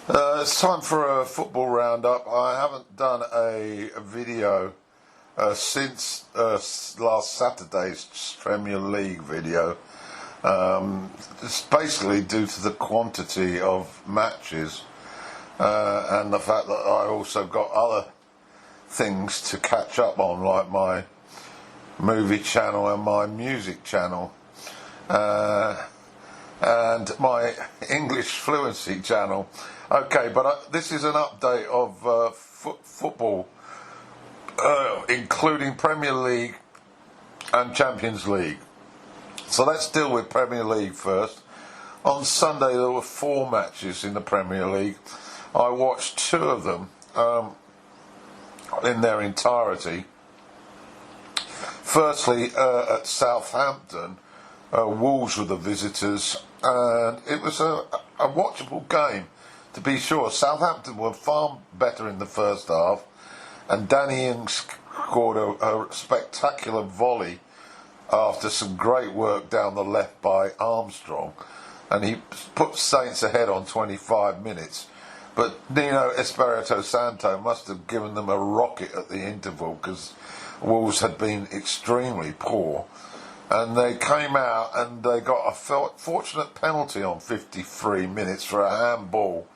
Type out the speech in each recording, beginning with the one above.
It's time for a football roundup. I haven't done a video since last Saturday's Premier League video. It's basically due to the quantity of matches and the fact that I also got other things to catch up on, like my movie channel and my music channel. And my English fluency channel. Okay, but this is an update of football, including Premier League and Champions League. So let's deal with Premier League first. On Sunday there were 4 matches in the Premier League. I watched 2 of them in their entirety. Firstly, at Southampton, Wolves were the visitors, and it was a watchable game, to be sure. Southampton were far better in the first half, and Danny Ings scored a spectacular volley after some great work down the left by Armstrong, and he put Saints ahead on 25 minutes. But Nuno Espirito Santo must have given them a rocket at the interval, because Wolves had been extremely poor. And they came out and they got a fortunate penalty on 53 minutes for a handball.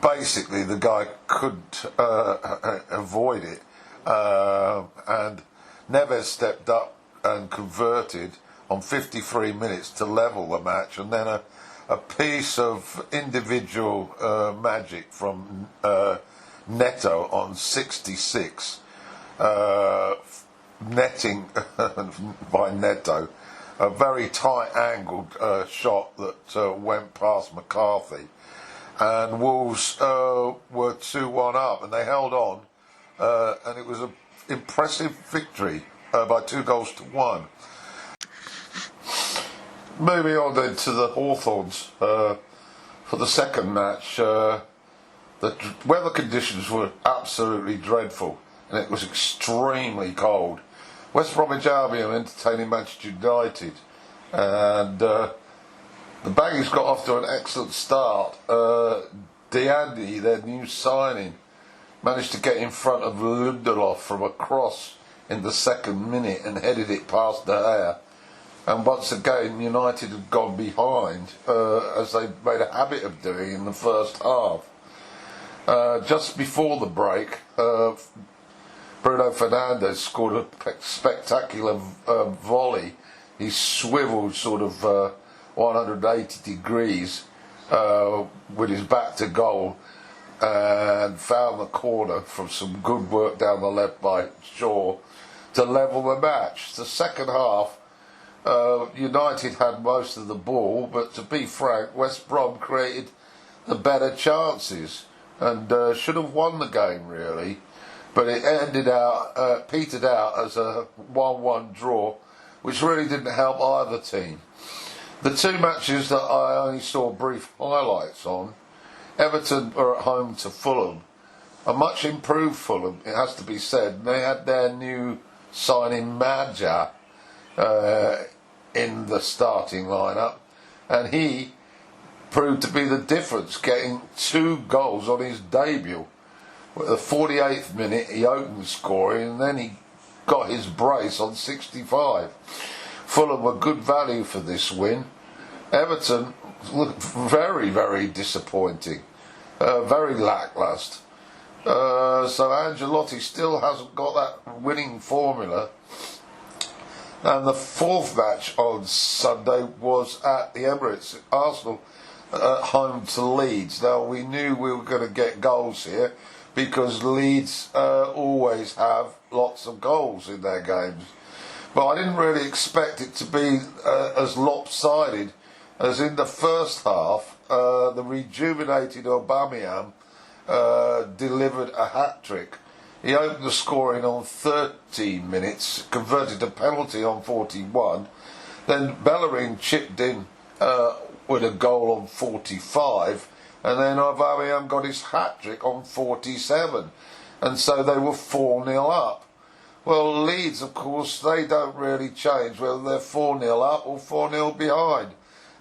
Basically, the guy couldn't avoid it. And Neves stepped up and converted on 53 minutes to level the match. And then a piece of individual magic from Neto on 66. Netting by Neto, a very tight angled shot that went past McCarthy, and Wolves were 2-1 up, and they held on, and it was an impressive victory by 2-1. Moving on then to the Hawthorns for the second match. The weather conditions were absolutely dreadful, and it was extremely cold. West Bromwich Albion entertaining Manchester United, and the Baggies got off to an excellent start. Diandi, their new signing, managed to get in front of Lindelof from a cross in the second minute and headed it past De Gea. And once again, United had gone behind, as they made a habit of doing in the first half. Just before the break, Bruno Fernandes scored a spectacular volley. He swiveled sort of 180 degrees with his back to goal and found the corner from some good work down the left by Shaw to level the match. The second half, United had most of the ball, but to be frank, West Brom created the better chances and should have won the game, really. But it petered out as a 1-1 draw, which really didn't help either team. The 2 matches that I only saw brief highlights on, Everton are at home to Fulham, a much improved Fulham, it has to be said. They had their new signing Madja in the starting lineup, and he proved to be the difference, getting 2 goals on his debut. At the 48th minute, he opened scoring, and then he got his brace on 65. Fulham were good value for this win. Everton looked very, very disappointing, very lacklustre. So Ancelotti still hasn't got that winning formula. And the 4th match on Sunday was at the Emirates. Arsenal at home to Leeds. Now, we knew we were going to get goals here, because Leeds always have lots of goals in their games. But I didn't really expect it to be as lopsided as in the first half. The rejuvenated Aubameyang delivered a hat-trick. He opened the scoring on 13 minutes, converted a penalty on 41. Then Bellerin chipped in with a goal on 45. And then Aubameyang got his hat-trick on 47. And so they were 4-0 up. Well, Leeds, of course, they don't really change whether they're 4-0 up or 4-0 behind.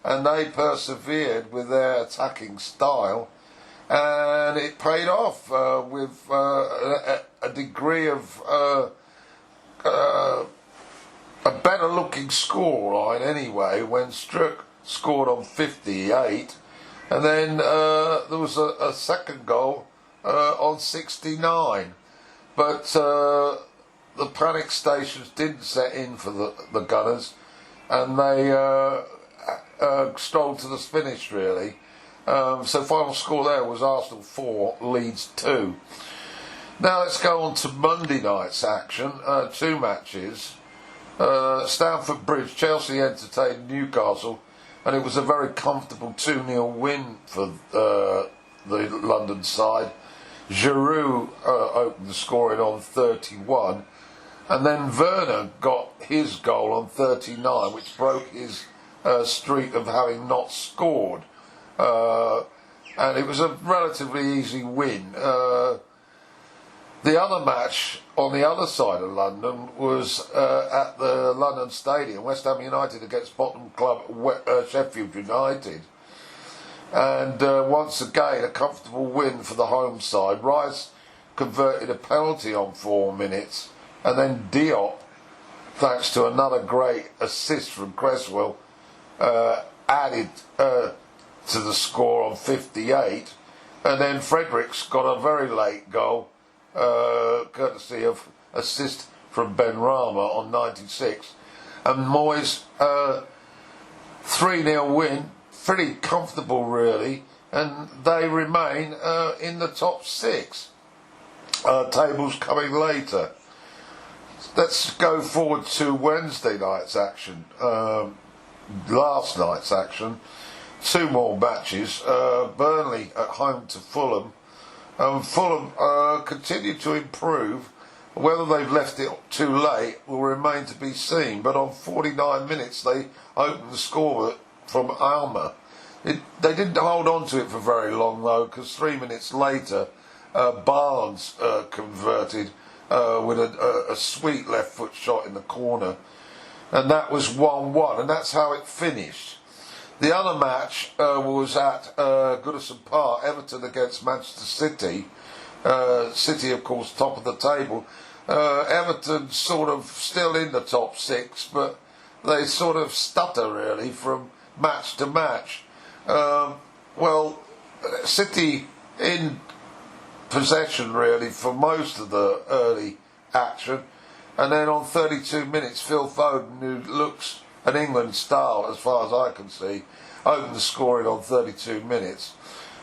and they persevered with their attacking style, and it paid off with a degree of a better looking scoreline anyway, when Struck scored on 58, and then there was a second goal on 69. But the panic stations didn't set in for the Gunners, and they strolled to the finish, really. So final score there was Arsenal 4, Leeds 2. Now let's go on to Monday night's action. Two matches. Stamford Bridge, Chelsea entertained Newcastle, and it was a very comfortable 2-0 win for the London side. Giroud opened the scoring on 31, and then Werner got his goal on 39, which broke his streak of having not scored. And it was a relatively easy win. The other match on the other side of London was at the London Stadium, West Ham United against bottom club Sheffield United. And once again, a comfortable win for the home side. Rice converted a penalty on 4 minutes, and then Diop, thanks to another great assist from Cresswell, added to the score on 58. And then Fredericks got a very late goal, courtesy of assist from Ben Rama on 96. And Moyes, 3-0 win, pretty comfortable really, and they remain in the top 6. Tables coming later. Let's go forward to Wednesday night's action. Last night's action. 2 more matches. Burnley at home to Fulham. Fulham continue to improve. Whether they've left it too late will remain to be seen, but on 49 minutes they opened the score from Alma. They didn't hold on to it for very long though, because 3 minutes later Barnes converted with a sweet left foot shot in the corner, and that was 1-1, and that's how it finished. The other match was at Goodison Park, Everton against Manchester City. City, of course, top of the table. Everton sort of still in the top 6, but they sort of stutter really from match to match. City in possession really for most of the early action, and then on 32 minutes Phil Foden, who looks an England style as far as I can see, opened the scoring on 32 minutes.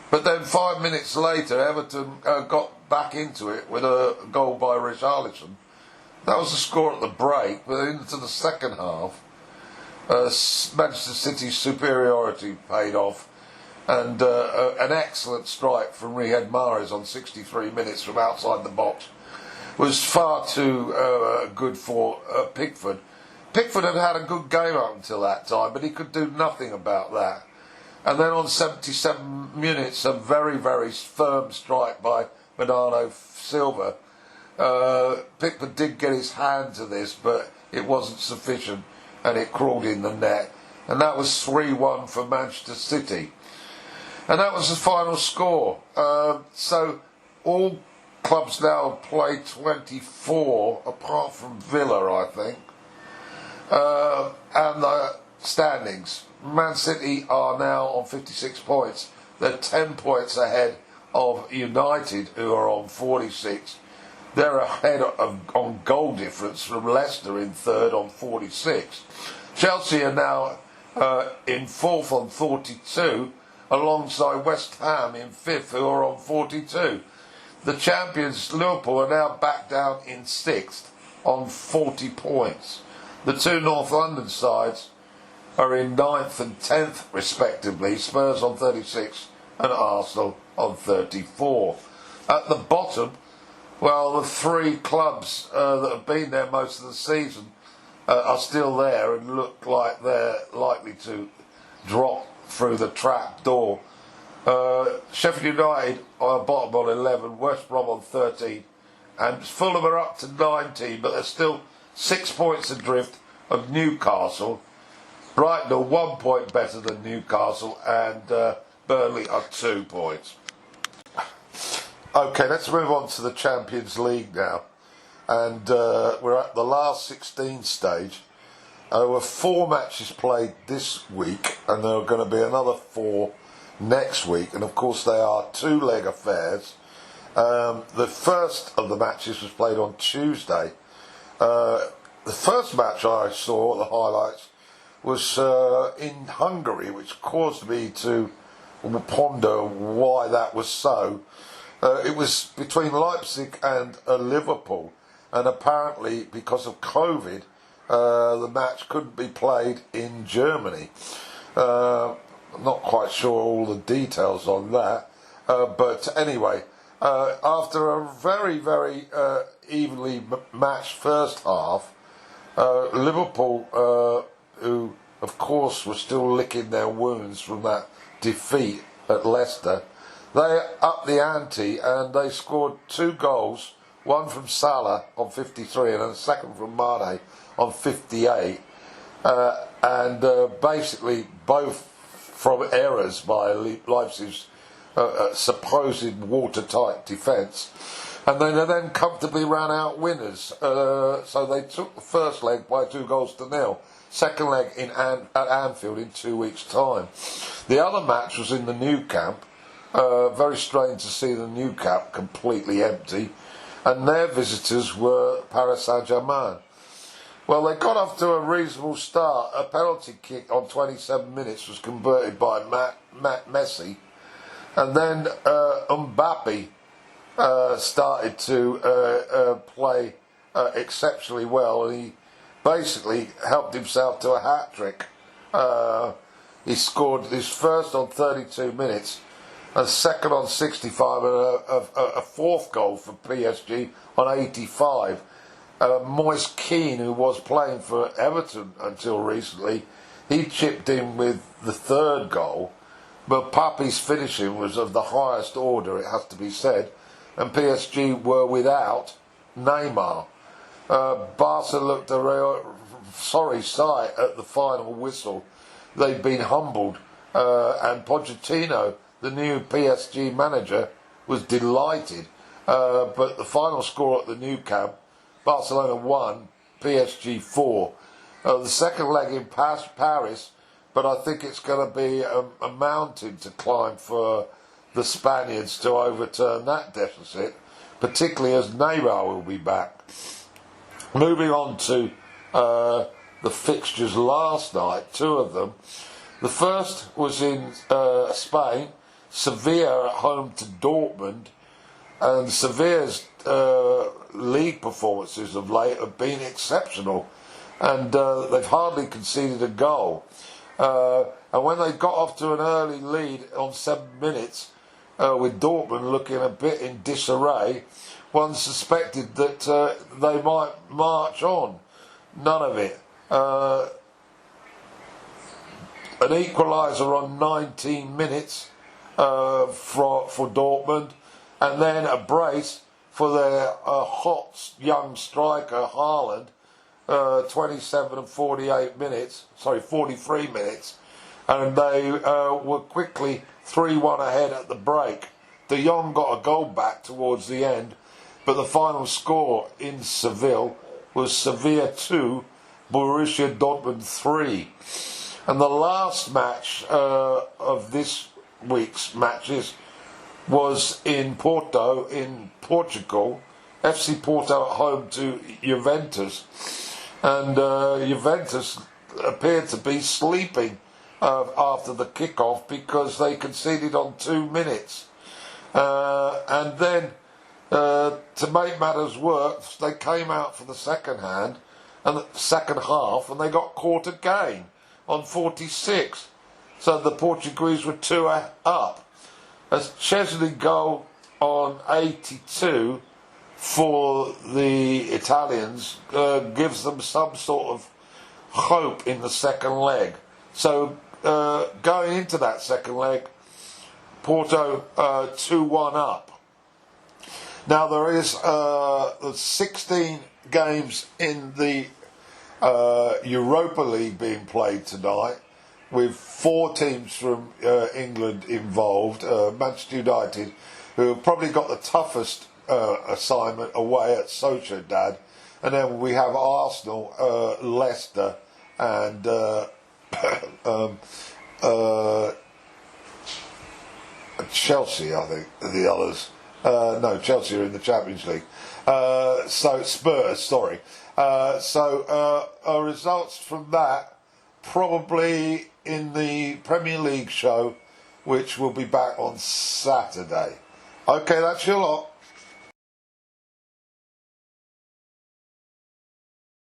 But then 5 minutes later Everton got back into it with a goal by Richarlison. That was the score at the break, but into the second half Manchester City's superiority paid off, and an excellent strike from Riyad Mahrez on 63 minutes from outside the box was far too good for Pickford. Pickford had had a good game up until that time, but he could do nothing about that. And then on 77 minutes, a very, very firm strike by Bernardo Silva. Pickford did get his hand to this, but it wasn't sufficient, and it crawled in the net. And that was 3-1 for Manchester City. And that was the final score. So all clubs now play 24, apart from Villa, I think. And the standings. Man City are now on 56 points. They're 10 points ahead of United, who are on 46. They're ahead on goal difference from Leicester in third on 46. Chelsea are now in fourth on 42, alongside West Ham in fifth, who are on 42. The champions, Liverpool, are now back down in sixth on 40 points. The two North London sides are in 9th and 10th respectively, Spurs on 36 and Arsenal on 34. At the bottom, well, the 3 clubs that have been there most of the season are still there and look like they're likely to drop through the trap door. Sheffield United are bottom on 11, West Brom on 13, and Fulham are up to 19, but they're still 6 points adrift of Newcastle, Brighton are 1 point better than Newcastle, and Burnley are 2 points. Okay, let's move on to the Champions League now. And we're at the last 16 stage. There were 4 matches played this week, and there are going to be another 4 next week. And of course, they are 2-leg affairs. The first of the matches was played on Tuesday. The first match I saw, the highlights, was in Hungary, which caused me to ponder why that was so. It was between Leipzig and Liverpool, and apparently because of COVID, the match couldn't be played in Germany. I'm not quite sure all the details on that, but anyway, after a very, very evenly matched first half, Liverpool, who of course were still licking their wounds from that defeat at Leicester, they upped the ante and they scored 2 goals, one from Salah on 53 and a second from Mane on 58, and basically both from errors by Leipzig's supposed watertight defence, and they then comfortably ran out winners. So they took the first leg by 2-0. Second leg at Anfield in 2 weeks' time. The other match was in the Nou Camp. Very strange to see the Nou Camp completely empty, and their visitors were Paris Saint-Germain. Well, they got off to a reasonable start. A penalty kick on 27 minutes was converted by Matt Messi, and then Mbappe started to play exceptionally well, and he basically helped himself to a hat-trick. He scored his first on 32 minutes, a second on 65, and a fourth goal for PSG on 85. Moise Kean, who was playing for Everton until recently, he chipped in with the third goal, but Pape's finishing was of the highest order, it has to be said, and PSG were without Neymar. Barca looked a real sorry sight at the final whistle. They'd been humbled, and Pochettino, the new PSG manager, was delighted. But the final score at the Nou Camp, Barcelona 1, PSG 4. The second leg in Paris, but I think it's going to be a mountain to climb for the Spaniards to overturn that deficit, particularly as Neymar will be back. Moving on to the fixtures last night, 2 of them. The first was in Spain, Sevilla at home to Dortmund, and Sevilla's league performances of late have been exceptional, and they've hardly conceded a goal. And when they got off to an early lead on 7 minutes, with Dortmund looking a bit in disarray, one suspected that they might march on. None of it. An equaliser on 19 minutes for Dortmund, and then a brace for their hot young striker Haaland, 27 and 43 minutes, and they were quickly 3-1 ahead at the break. De Jong got a goal back towards the end, but the final score in Seville was Sevilla 2, Borussia Dortmund 3. And the last match of this week's matches was in Porto, in Portugal. FC Porto at home to Juventus. And Juventus appeared to be sleeping after the kick-off because they conceded on 2 minutes. And then, to make matters worse, they came out for the second half, and they got caught again on 46. So the Portuguese were 2 up. A Chesney goal on 82 for the Italians gives them some sort of hope in the second leg. So going into that second leg, Porto 2-1 up. Now there is 16 games in the Europa League being played tonight, with 4 teams from England involved. Manchester United, who have probably got the toughest assignment away at Sociedad, and then we have Arsenal, Leicester, and Chelsea, I think, are the others. No, Chelsea are in the Champions League. So Spurs, sorry. Results from that probably in the Premier League show, which will be back on Saturday. Okay, that's your lot.